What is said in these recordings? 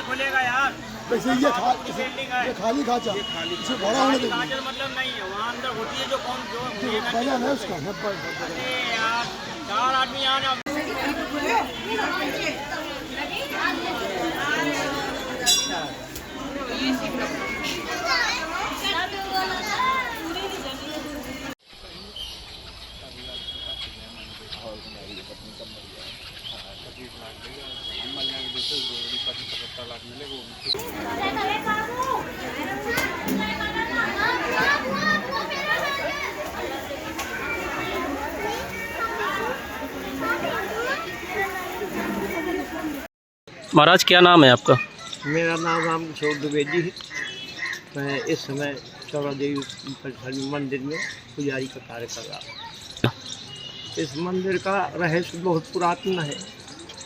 खुलेगा यार। वैसे ये खाली खाचा इसे बड़ा होने देंगे। गाजर मतलब नहीं है, वहाँ अंदर होती है जो कौन जो ये बना है उसका। अरे यार 4 आदमी आना। महाराज क्या नाम है आपका? मेरा नाम राम किशोर द्विवेदी है। मैं इस समय चौरा देवी मंदिर में पुजारी का कार्य कर रहा हूँ। इस मंदिर का रहस्य बहुत पुरातन है।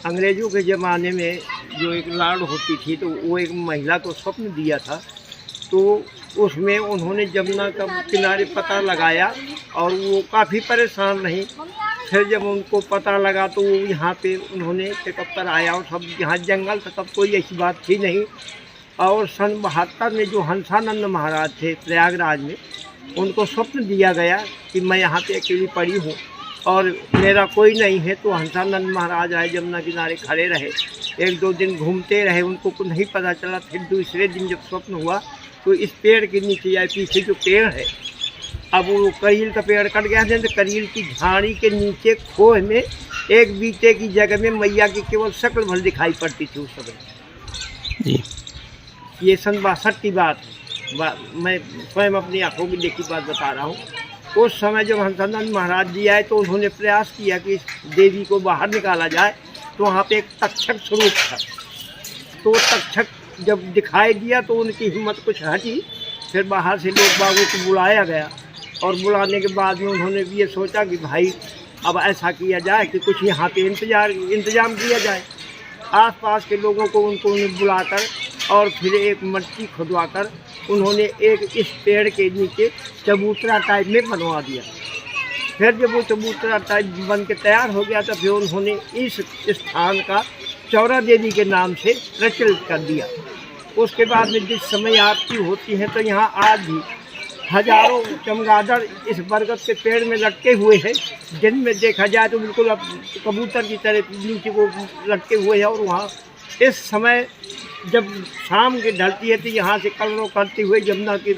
अंग्रेज़ों के ज़माने में जो एक लाड़ होती थी तो वो एक महिला को स्वप्न दिया था, तो उसमें उन्होंने जमुना का किनारे पता लगाया और वो काफ़ी परेशान रही। फिर जब उनको पता लगा तो वो यहाँ पे उन्होंने पिकअप पर आया और सब यहाँ जंगल था, तब कोई ऐसी बात थी नहीं। और सन 72 में जो हंसानंद महाराज थे प्रयागराज में, उनको स्वप्न दिया गया कि मैं यहाँ पे अकेली पड़ी हूँ और मेरा कोई नहीं है। तो हंसानंद महाराज आए, जमुना किनारे खड़े रहे, 1-2 दिन घूमते रहे, उनको कुछ नहीं पता चला। फिर दूसरे दिन जब स्वप्न हुआ तो इस पेड़ के नीचे या पीछे जो पेड़ है, अब वो करील का पेड़ कट गया था, तो करील की झाड़ी के नीचे खोह में एक बीटे की जगह में मैया की केवल शक्ल भर दिखाई पड़ती थी उस समय जी। ये सन 62 की बात है। मैं स्वयं अपनी आंखों की देखी बात बता रहा हूँ। उस समय जब हंसानंद महाराज जी आए तो उन्होंने प्रयास किया कि इस देवी को बाहर निकाला जाए। तो वहाँ पे एक तक्षक स्वरूप था, तो तक्षक जब दिखाई दिया तो उनकी हिम्मत कुछ हटी। फिर बाहर से लोग बागों को बुलाया गया और बुलाने के बाद में उन्होंने भी ये सोचा कि भाई अब ऐसा किया जाए कि कुछ यहाँ पे इंतजाम किया जाए। आसपास के लोगों को उन्हें बुलाकर और फिर एक मट्टी खुदवाकर उन्होंने एक इस पेड़ के नीचे चबूतरा टाइप में बनवा दिया। फिर जब वो चबूतरा टाइप बन के तैयार हो गया तो फिर उन्होंने इस स्थान का चौरा देवी के नाम से प्रचलित कर दिया। उसके बाद में जिस समय आरती होती है तो यहाँ आज भी हजारों चमगादड़ इस बरगद के पेड़ में लटके हुए हैं, जिनमें देखा जाए तो बिल्कुल अब कबूतर की तरह नीचे को लटके हुए हैं। और वहाँ इस समय जब शाम की ढलती है तो यहाँ से कलरों करते हुए जमुना के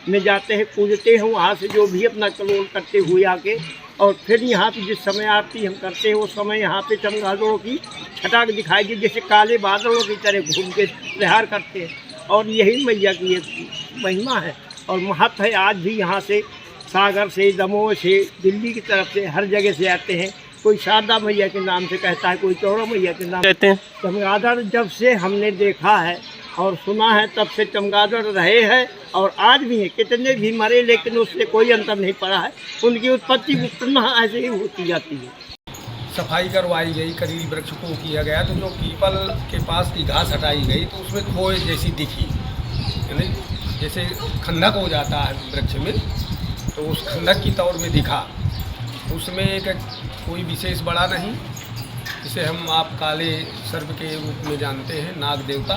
में जाते हैं, पूजते हैं, वहाँ से जो भी अपना कलोल करते हुए आके और फिर यहाँ पे जिस समय आरती हम करते हैं उस समय यहाँ पे चमगादड़ों की छटाक दिखाई दी, जैसे काले बादलों की तरह घूम के प्रहार करते हैं। और यही मैया की एक महिमा है और महत्व है। आज भी यहाँ से सागर से, दमोह से, दिल्ली की तरफ से, हर जगह से आते हैं। कोई शारदा मैया के नाम से कहता है, कोई चौरा मैया के नाम कहते हैं। चमगादड़ जब से हमने देखा है और सुना है तब से चमगादड़ रहे हैं और आज भी हैं। कितने भी मरे लेकिन उससे कोई अंतर नहीं पड़ा है। उनकी उत्पत्ति पुनः ऐसे ही होती जाती है। सफाई करवाई गई, करील वृक्ष को किया गया तो जो पीपल के पास की घास हटाई गई तो उसमें खोए जैसी दिखी, यानी जैसे खंडक हो जाता है वृक्ष में, तो उस खंडक की तौर में दिखा। उसमें एक कोई विशेष बड़ा नहीं, जिसे हम आप काले सर्प के रूप में जानते हैं, नाग देवता।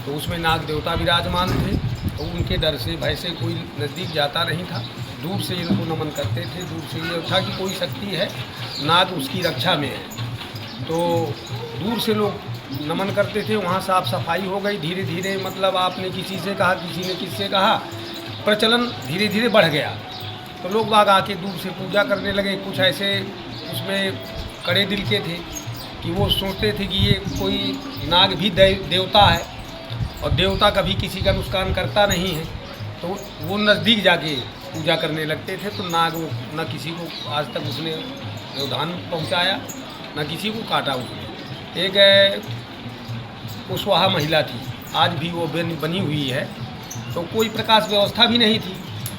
तो उसमें नाग देवता विराजमान थे, तो उनके डर से भय से कोई नज़दीक जाता नहीं था। दूर से इनको नमन करते थे। दूर से ये था कि कोई शक्ति है, नाग उसकी रक्षा में है, तो दूर से लोग नमन करते थे। वहाँ साफ सफाई हो गई धीरे धीरे, मतलब आपने किसी से कहा, किसी ने किससे कहा, प्रचलन धीरे धीरे बढ़ गया। तो लोग बाग आके दूर से पूजा करने लगे। कुछ ऐसे उसमें कड़े दिल के थे कि वो सोचते थे कि ये कोई नाग भी देवता है और देवता कभी किसी का नुकसान करता नहीं है, तो वो नज़दीक जाके पूजा करने लगते थे। तो नाग न किसी को आज तक उसने व्यवधान पहुंचाया, न किसी को काटा उसने। एक कुशवाहा महिला थी, आज भी वो बनी हुई है। तो कोई प्रकाश व्यवस्था भी नहीं थी,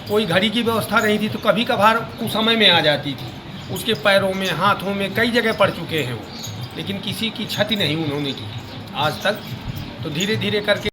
कोई घड़ी की व्यवस्था नहीं थी, तो कभी कभार उस समय में आ जाती थी। उसके पैरों में, हाथों में कई जगह पड़ चुके हैं वो, लेकिन किसी की क्षति नहीं उन्होंने की आज तक। तो धीरे धीरे करके